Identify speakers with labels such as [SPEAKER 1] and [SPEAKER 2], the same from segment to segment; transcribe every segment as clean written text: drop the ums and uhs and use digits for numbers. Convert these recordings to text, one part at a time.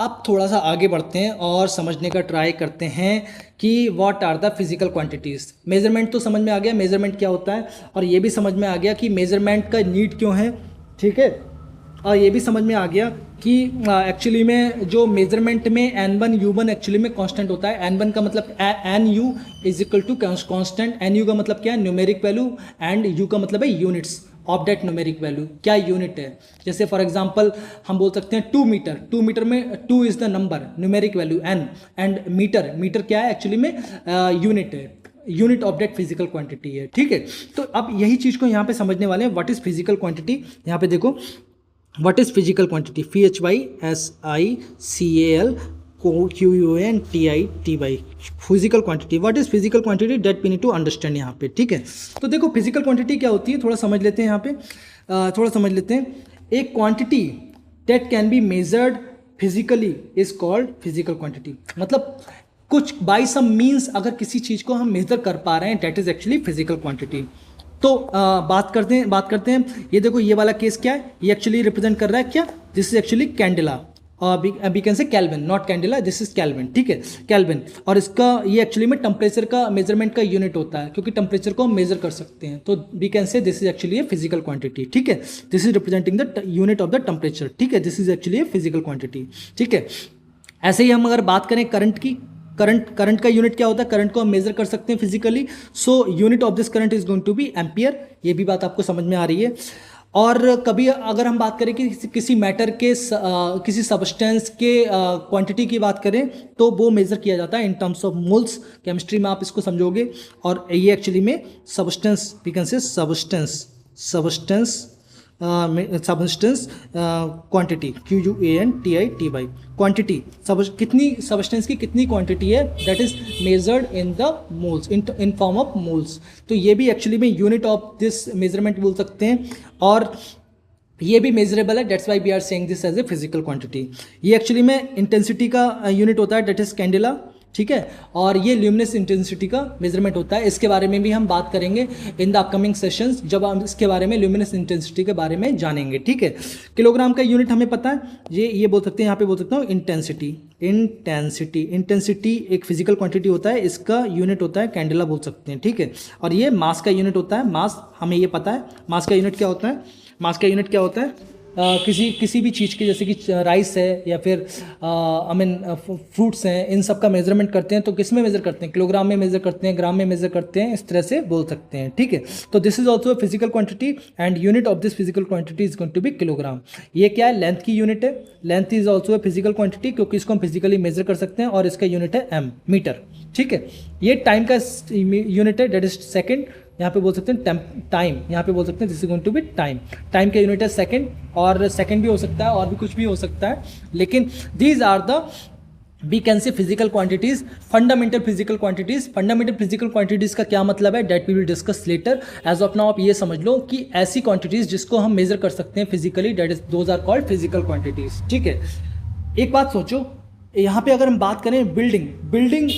[SPEAKER 1] अब थोड़ा सा आगे बढ़ते हैं और समझने का ट्राई करते हैं कि what are the physical quantities. Measurement तो समझ में आ गया, मेजरमेंट क्या होता है, और ये भी समझ में आ गया कि मेजरमेंट का नीड क्यों है, ठीक है। और ये भी समझ में आ गया कि एक्चुअली में जो मेजरमेंट में N1 U1 एक्चुअली में कांस्टेंट होता है। N1 का मतलब NU is equal to constant, NU का मतलब क्या है, न्यूमेरिक वैल्यू, एंड U का मतलब है units of that numeric value, क्या यूनिट है। जैसे फॉर एग्जांपल हम बोल सकते हैं 2 मीटर, 2 मीटर में 2 is the number, numeric value N, and metre, metre क्या है एक्चुअली में यूनिट है, unit of that physical quantity है, ठीक है। तो अब यही चीज़ को यहाँ पे समझने वाले हैं, व्हाट इज फिजिकल क्वांटिटी। यहाँ पे देखो, what is physical quantity, FISICAL QUANTITY, physical quantity. What is physical quantity, that we need to understand यहाँ पे, ठीक है। तो देखो फिजिकल क्वांटिटी क्या होती है, थोड़ा समझ लेते हैं यहाँ पे, थोड़ा समझ लेते हैं। एक quantity that can be measured physically is called physical quantity. मतलब कुछ बाई सम मीन्स अगर किसी चीज़ को हम मेजर कर पा रहे हैं, that is actually physical quantity. तो बात करते हैं। ये देखो ये वाला केस क्या है, ये एक्चुअली रिप्रेजेंट कर रहा है क्या, this is actually candela, we can say kelvin, not candela, this is kelvin, ठीक है, कैल्विन। और इसका ये एक्चुअली में टेम्परेचर का मेजरमेंट का यूनिट होता है, क्योंकि टेम्परेचर को हम मेजर कर सकते हैं, तो we can say this is actually a physical quantity, ठीक है। This is representing the unit of the temperature, ठीक है, this is actually a physical quantity, ठीक है। ऐसे ही हम अगर बात करें करंट की, करंट का यूनिट क्या होता है, करंट को हम मेजर कर सकते हैं physically, so unit of this current is going to be ampere. ये भी बात आपको समझ में आ रही है। और कभी अगर हम बात करें कि किसी मैटर के किसी सब्सटेंस के क्वांटिटी की बात करें, तो वो मेजर किया जाता है in terms of moles. Chemistry में आप इसको समझोगे। और ये एक्चुअली में substance, we can say substance quantity, QUANTITY, quantity, कितनी सबस्टेंस की कितनी क्वांटिटी है, that is measured in the moles, in form of moles. तो ये भी एक्चुअली में यूनिट ऑफ दिस मेजरमेंट बोल सकते हैं, और ये भी मेजरेबल है, that's why we are saying this as a physical quantity. ये एक्चुअली में इंटेंसिटी का यूनिट होता है, दैट इज कैंडेला, ठीक है। और ये ल्यूमिनस इंटेंसिटी का मेजरमेंट होता है। इसके बारे में भी हम बात करेंगे इन द अपकमिंग सेशंस, जब हम इसके बारे में ल्यूमिनस इंटेंसिटी के बारे में जानेंगे, ठीक है। किलोग्राम का यूनिट हमें पता है, ये बोल सकते हैं, यहाँ पे बोल सकता हूँ इंटेंसिटी एक फिजिकल क्वांटिटी होता है, इसका यूनिट होता है कैंडेला बोल सकते हैं, ठीक है। और ये मास का यूनिट होता है, मास हमें ये पता है, मास का यूनिट क्या होता है, मास का यूनिट क्या होता है, किसी भी चीज़ की, जैसे कि राइस है या फिर आई मीन फ्रूट्स हैं, इन सब का मेजरमेंट करते हैं तो किस में मेजर करते हैं, किलोग्राम में मेजर करते हैं, ग्राम में मेजर करते हैं, इस तरह से बोल सकते हैं, ठीक है। तो this is also physical quantity and unit of this physical quantity is going to be kilogram. ये क्या है, लेंथ की यूनिट है, length is also a physical quantity, क्योंकि इसको हम फिजिकली मेजर कर सकते हैं, और इसका यूनिट है m, मीटर, ठीक है। ये टाइम का यूनिट है, दैट इज सेकेंड। यहाँ पे बोल सकते हैं टाइम, यहाँ पे बोल सकते हैं this is going to be time. Time का यूनिट है सेकंड, और सेकंड भी हो सकता है और भी कुछ भी हो सकता है, लेकिन these are the we can say physical quantities, fundamental physical quantities. Fundamental physical quantities का क्या मतलब है, that we will discuss later. As of now आप ये समझ लो कि ऐसी क्वांटिटीज जिसको हम मेजर कर सकते हैं physically, that is those are called physical quantities, ठीक है। एक बात सोचो, यहाँ पे अगर हम बात करें building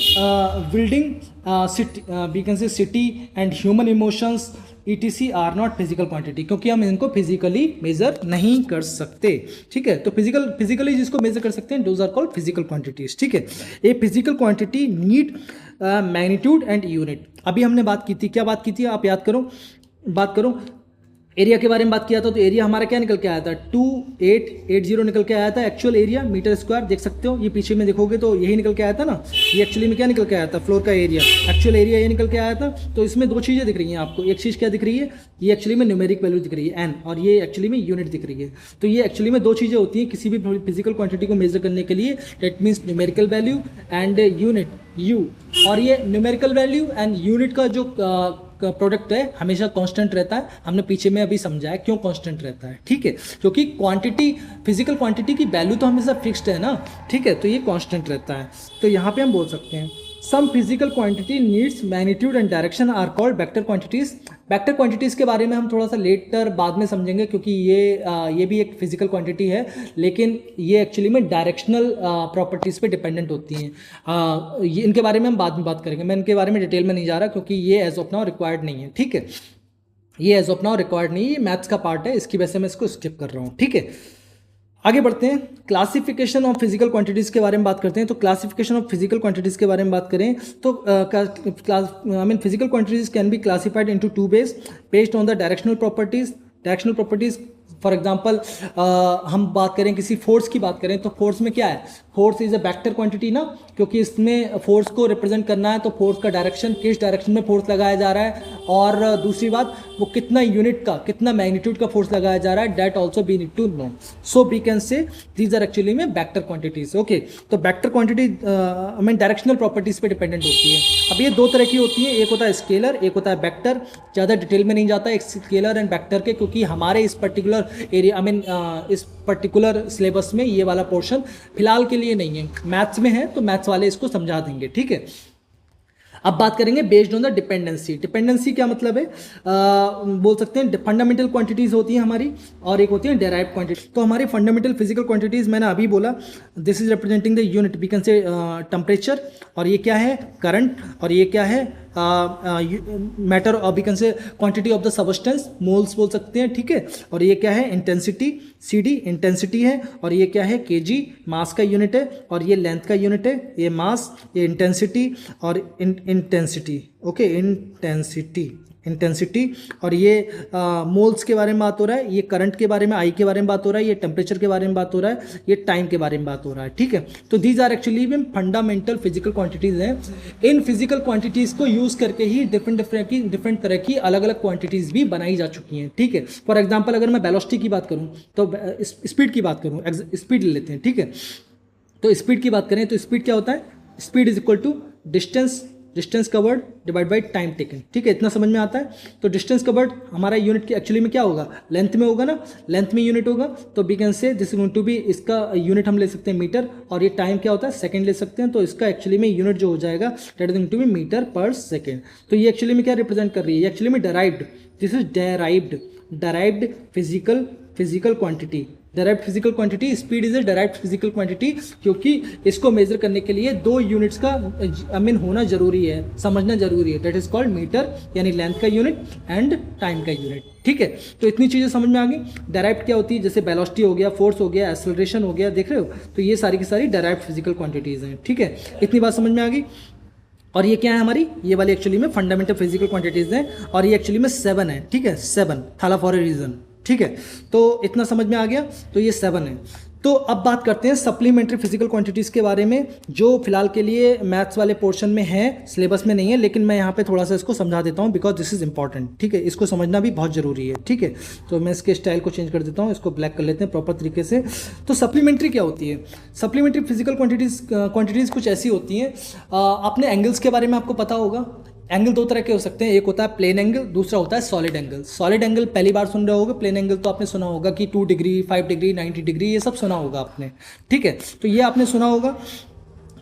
[SPEAKER 1] city, we can say city and human emotions ETC are not physical quantity, क्योंकि हम इनको फिजिकली मेजर नहीं कर सकते, ठीक है। तो फिजिकली जिसको मेजर कर सकते हैं, those are called physical quantities, ठीक है। A physical quantity need magnitude and unit. अभी हमने बात की थी, क्या बात की थी आप याद करो, बात करो, एरिया के बारे में बात किया था। तो एरिया हमारा क्या निकल के आया था, 2880 निकल के आया था एक्चुअल एरिया, मीटर स्क्वायर, देख सकते हो ये पीछे में देखोगे तो यही निकल के आया था ना। ये एक्चुअली में क्या निकल के आया था, फ्लोर का एरिया, एक्चुअल एरिया ये निकल के आया था। तो इसमें दो चीज़ें दिख रही हैं आपको, एक चीज़ क्या दिख रही है, ये एक्चुअली में न्यूमेरिक वैल्यू दिख रही है n, और ये एक्चुअली में यूनिट दिख रही है। तो ये एक्चुअली में दो चीज़ें होती हैं किसी भी फिजिकल क्वांटिटी को मेजर करने के लिए, that means numerical value and unit u। और ये न्यूमेरिकल वैल्यू एंड यूनिट का जो प्रोडक्ट है हमेशा कांस्टेंट रहता है। हमने पीछे में अभी समझाया क्यों कांस्टेंट रहता है, ठीक है, क्योंकि क्वांटिटी, फिजिकल क्वांटिटी की वैल्यू तो हमेशा फिक्स्ड है ना, ठीक है, तो ये कांस्टेंट रहता है। तो यहाँ पे हम बोल सकते हैं some physical quantity needs magnitude and direction are called vector quantities. Vector quantities के बारे में हम थोड़ा सा लेटर बाद में समझेंगे, क्योंकि ये भी एक फिजिकल क्वांटिटी है, लेकिन ये एक्चुअली में डायरेक्शनल प्रॉपर्टीज़ पे डिपेंडेंट होती हैं। इनके बारे में हम बाद में बात करेंगे, मैं इनके बारे में डिटेल में नहीं जा रहा, क्योंकि ये एज ऑफ नाउ रिक्वायर्ड नहीं है, ठीक है। ये एज ऑफ नाउ रिक्वायर्ड नहीं है, ये मैथ्स का पार्ट है, इसकी वजह से मैं इसको स्किप कर रहा हूँ, ठीक है। आगे बढ़ते हैं, क्लासिफिकेशन ऑफ फिजिकल क्वांटिटीज़ के बारे में बात करते हैं। तो क्लासिफिकेशन ऑफ फिजिकल क्वांटिटीज़ के बारे में बात करें तो physical quantities can be classified into two base based on the directional properties. For example हम बात करें किसी फोर्स की बात करें तो फोर्स में क्या है, force is a vector quantity ना, क्योंकि इसमें फोर्स को रिप्रेजेंट करना है तो फोर्स का डायरेक्शन, किस डायरेक्शन में फोर्स लगाया जा रहा है, और दूसरी बात वो कितना यूनिट का, कितना मैग्नीट्यूड का फोर्स लगाया जा रहा है, that also we need to know. So we can say these are actually में वेक्टर क्वांटिटीज। ओके, तो वेक्टर क्वांटिटी डायरेक्शनल प्रॉपर्टीज पे डिपेंडेंट होती है। अब ये दो तरह की होती है, एक होता है स्केलर, एक होता है वेक्टर। ज़्यादा डिटेल में नहीं जाता एक स्केलर एंड वेक्टर के, क्योंकि हमारे इस पर्टिकुलर एरिया इस पर्टिकुलर सिलेबस में ये वाला पोर्शन फिलहाल के लिए नहीं है, मैथ्स में है तो मैथ्स वाले इसको समझा देंगे, ठीक है। अब बात करेंगे based on the dependency. Dependency क्या मतलब है, बोल सकते हैं फंडामेंटल क्वांटिटीज होती हैं हमारी और एक होती है डेराइव क्वांटिटी। तो हमारी फंडामेंटल फिजिकल क्वांटिटीज मैंने अभी बोला, this is representing the unit, we can say temperature, और ये क्या है करंट, और ये क्या है मैटर, और we can say quantity of the substance, moles बोल सकते हैं, ठीक है। और ये क्या है इंटेंसिटी, CD इंटेंसिटी है, और ये क्या है kg मास का यूनिट है, और ये लेंथ का यूनिट है, ये मास, ये इंटेंसिटी और इंटेंसिटी, ओके इंटेंसिटी, और ये मोल्स के बारे में बात हो रहा है, ये करंट के बारे में, आई के बारे में बात हो रहा है, ये टेम्परेचर के बारे में बात हो रहा है, ये टाइम के बारे में बात हो रहा है, ठीक है। तो these are actually fundamental physical quantities हैं। इन फिजिकल क्वांटिटीज को यूज करके ही डिफरेंट तरह की अलग अलग क्वांटिटीज भी बनाई जा चुकी हैं, ठीक है। फॉर एग्जाम्पल अगर मैं वेलोसिटी की बात करूँ तो स्पीड की बात करूँ, स्पीड ले लेते हैं, ठीक है। तो स्पीड की बात करें तो स्पीड क्या होता है, speed is equal to distance covered divide by time taken, ठीक है। इतना समझ में आता है। तो डिस्टेंस कवर्ड हमारा यूनिट की एक्चुअली में क्या होगा, लेंथ में होगा ना, लेंथ में यूनिट होगा, तो we can say this is going to be, इसका यूनिट हम ले सकते हैं मीटर, और ये टाइम क्या होता है सेकंड ले सकते हैं, तो इसका एक्चुअली में यूनिट जो हो जाएगा that is going to be metre per second. तो ये एक्चुअली में क्या रिप्रेजेंट कर रही है, एक्चुअली में derived, this is derived physical quantity. Derived physical quantity, speed is a derived physical quantity, क्योंकि इसको मेजर करने के लिए दो यूनिट्स का होना जरूरी है, समझना जरूरी है, दैट इज कॉल्ड मीटर, यानी लेंथ का यूनिट एंड टाइम का यूनिट, ठीक है। तो इतनी चीज़ें समझ में आ गई। डेराइव्ड क्या होती है, जैसे वेलोसिटी हो गया, फोर्स हो गया, एक्सेलरेशन हो गया, देख रहे हो, तो ये सारी की सारी डेराइव्ड फिजिकल क्वांटिटीज हैं, ठीक है। इतनी बात समझ में आ गई। और ये क्या है हमारी, ये वाली एक्चुअली में फंडामेंटल फिजिकल क्वांटिटीज हैं, और ये एक्चुअली में 7 है, ठीक है, 7 थाला फॉर ए रीजन, ठीक है। तो इतना समझ में आ गया, तो ये 7 है। तो अब बात करते हैं सप्लीमेंट्री फिजिकल क्वांटिटीज़ के बारे में, जो फिलहाल के लिए मैथ्स वाले पोर्शन में है, सिलेबस में नहीं है, लेकिन मैं यहाँ पे थोड़ा सा इसको समझा देता हूँ बिकॉज दिस इज इंपॉर्टेंट, ठीक है। इसको समझना भी बहुत जरूरी है, ठीक है। तो मैं इसके स्टाइल को चेंज कर देता हूँ, इसको ब्लैक कर लेते हैं प्रॉपर तरीके से। तो सप्लीमेंट्री क्या होती है, सप्लीमेंट्री फिजिकल क्वांटिटीज़ कुछ ऐसी होती हैं, अपने एंगल्स के बारे में आपको पता होगा। एंगल दो तरह के हो सकते हैं, एक होता है प्लेन एंगल, दूसरा होता है सॉलिड एंगल। सॉलिड एंगल पहली बार सुन रहे होगे, प्लेन एंगल तो आपने सुना होगा कि 2 डिग्री 5 डिग्री 90 डिग्री ये सब सुना होगा आपने, ठीक है। तो ये आपने सुना होगा।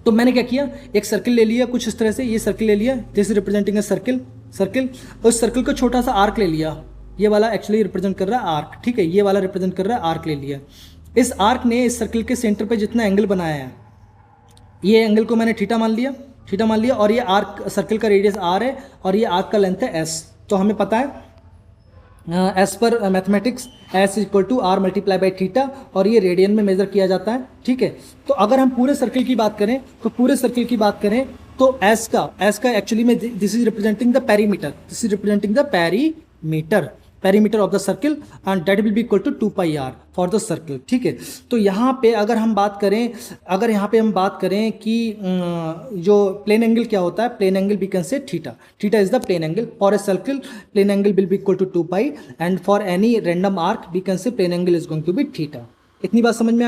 [SPEAKER 1] तो मैंने क्या किया, एक सर्किल ले लिया कुछ इस तरह से, ये सर्किल ले लिया, this is representing a circle, उस सर्किल को छोटा सा आर्क ले लिया, ये वाला एक्चुअली रिप्रेजेंट कर रहा है आर्क, ठीक है, ये वाला रिप्रेजेंट कर रहा है आर्क ले लिया। इस आर्क ने इस सर्किल के सेंटर पर जितना एंगल बनाया है, ये एंगल को मैंने थीटा मान लिया, और ये आर्क सर्किल का रेडियस r है, और ये आर्क का लेंथ है s। तो हमें पता है as per mathematics s equal to r multiply by theta, और ये रेडियन में मेजर किया जाता है, ठीक है। तो अगर हम पूरे सर्किल की बात करें तो s का एक्चुअली में this is representing the perimeter of the circle, and that will be equal to 2 pi r for the circle, ठीक है। तो यहाँ पे अगर हम बात करें कि जो प्लेन एंगल क्या होता है, plane angle we can say theta is the plane angle for a circle, plane angle will be equal to 2 pi, and for any random arc we can say plane angle is going to be theta. इतनी बात समझ में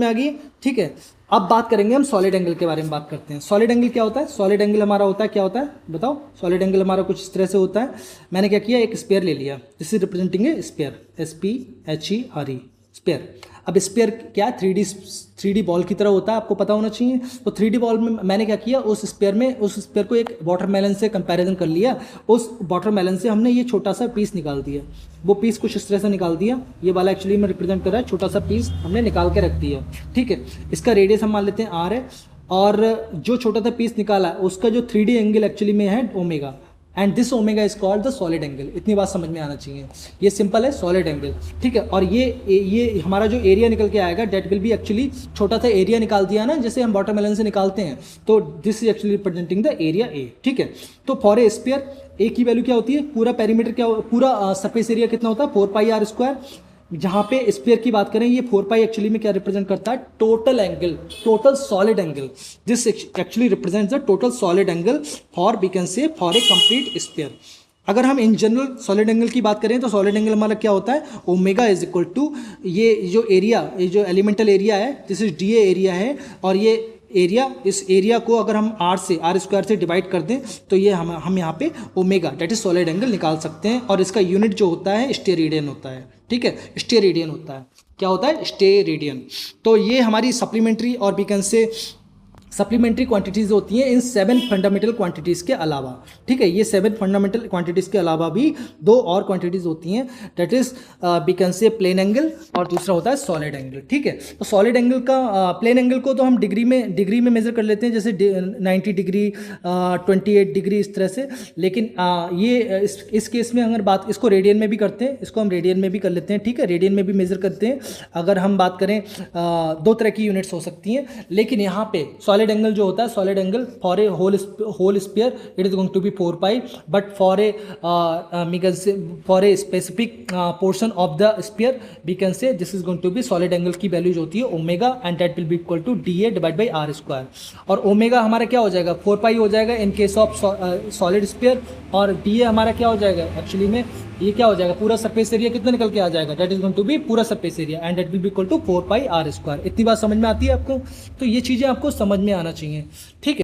[SPEAKER 1] आ गई, ठीक है। अब बात करेंगे हम सॉलिड एंगल के बारे में बात करते हैं। सॉलिड एंगल क्या होता है, सॉलिड एंगल हमारा होता है, क्या होता है बताओ। सॉलिड एंगल हमारा कुछ इस तरह से होता है। मैंने क्या किया, एक स्पेयर ले लिया, this is representing a sphere, SPHERE sphere. अब स्पेयर क्या 3D बॉल की तरह होता है, आपको पता होना चाहिए। तो 3D बॉल में मैंने क्या किया, उस स्पेयर को एक वाटरमेलन से कंपैरिजन कर लिया। उस वाटरमेलन से हमने ये छोटा सा पीस निकाल दिया, वो पीस कुछ इस तरह से निकाल दिया, ये वाला एक्चुअली में रिप्रेजेंट कर रहा है, छोटा सा पीस हमने निकाल के रख दिया, ठीक है। इसका रेडियस हम मान लेते हैं r है, और जो छोटा सा पीस निकाला उसका जो 3D एंगल एक्चुअली में है omega, and this omega is called the solid angle. इतनी बात समझ में आना चाहिए, ये सिंपल है सॉलिड एंगल, ठीक है। और ये हमारा जो एरिया निकल के आएगा डेट विल बी एक्चुअली, छोटा सा एरिया निकाल दिया ना जैसे हम वाटरमेलन से निकालते हैं, तो this is actually representing the area A, ठीक है। तो फॉर ए स्फीयर ए की वैल्यू क्या होती है, पूरा पेरीमीटर क्या, पूरा सरफेस एरिया कितना होता है 4 पाई आर स्क्वायर। जहाँ पे स्फीयर की बात करें ये 4 पाई एक्चुअली में क्या रिप्रेजेंट करता है, total angle, total solid angle. This actually represents the total solid angle for we can say for a complete sphere. अगर हम इन जनरल सॉलिड एंगल की बात करें तो सॉलिड एंगल हमारा क्या होता है, ओमेगा इज इक्वल टू ये जो एरिया, ये जो एलिमेंटल एरिया है दिस इज डी एरिया है, और ये एरिया, इस एरिया को अगर हम आर स्क्वायर से डिवाइड कर दें तो ये हम यहाँ पे omega that is solid angle निकाल सकते हैं। और इसका यूनिट जो होता है स्टेरेडियन होता है, ठीक है, स्टेरेडियन होता है। क्या होता है, स्टेरेडियन। तो ये हमारी सप्लीमेंट्री और we can say supplementary quantities होती हैं इन 7 फंडामेंटल क्वांटिटीज़ के अलावा, ठीक है। ये 7 फंडामेंटल क्वांटिटीज़ के अलावा भी 2 और क्वांटिटीज़ होती हैं, that is we can say plane angle और दूसरा होता है सॉलिड एंगल, ठीक है। तो सॉलिड एंगल का प्लेन एंगल को तो हम डिग्री में मेजर कर लेते हैं, जैसे 90 डिग्री 28 डिग्री इस तरह से। लेकिन ये इस केस में अगर बात, इसको रेडियन में भी करते हैं, इसको हम रेडियन में भी कर लेते हैं, ठीक है, रेडियन में भी मेजर करते हैं। अगर हम बात करें 2 तरह की यूनिट्स हो सकती हैं, लेकिन यहाँ पे सॉलिड एंगल जो होता है, solid angle for a whole sphere it is going to be 4 pi, but for a specific portion of the sphere we can say this is going to be solid angle की value जो होती है omega, and that will be equal to d a divide by r square. और omega हमारा क्या हो जाएगा, 4 pi हो जाएगा in case of solid sphere, और डी ए हमारा क्या हो जाएगा, एक्चुअली में ये क्या हो जाएगा, पूरा सरफेस एरिया कितना निकल के आ जाएगा, that is going to be पूरा surface area, and that will be equal to 4 pi r square. इतनी बात समझ में आती है आपको, तो ये चीज़ें आपको समझ में आना चाहिए, ठीक है।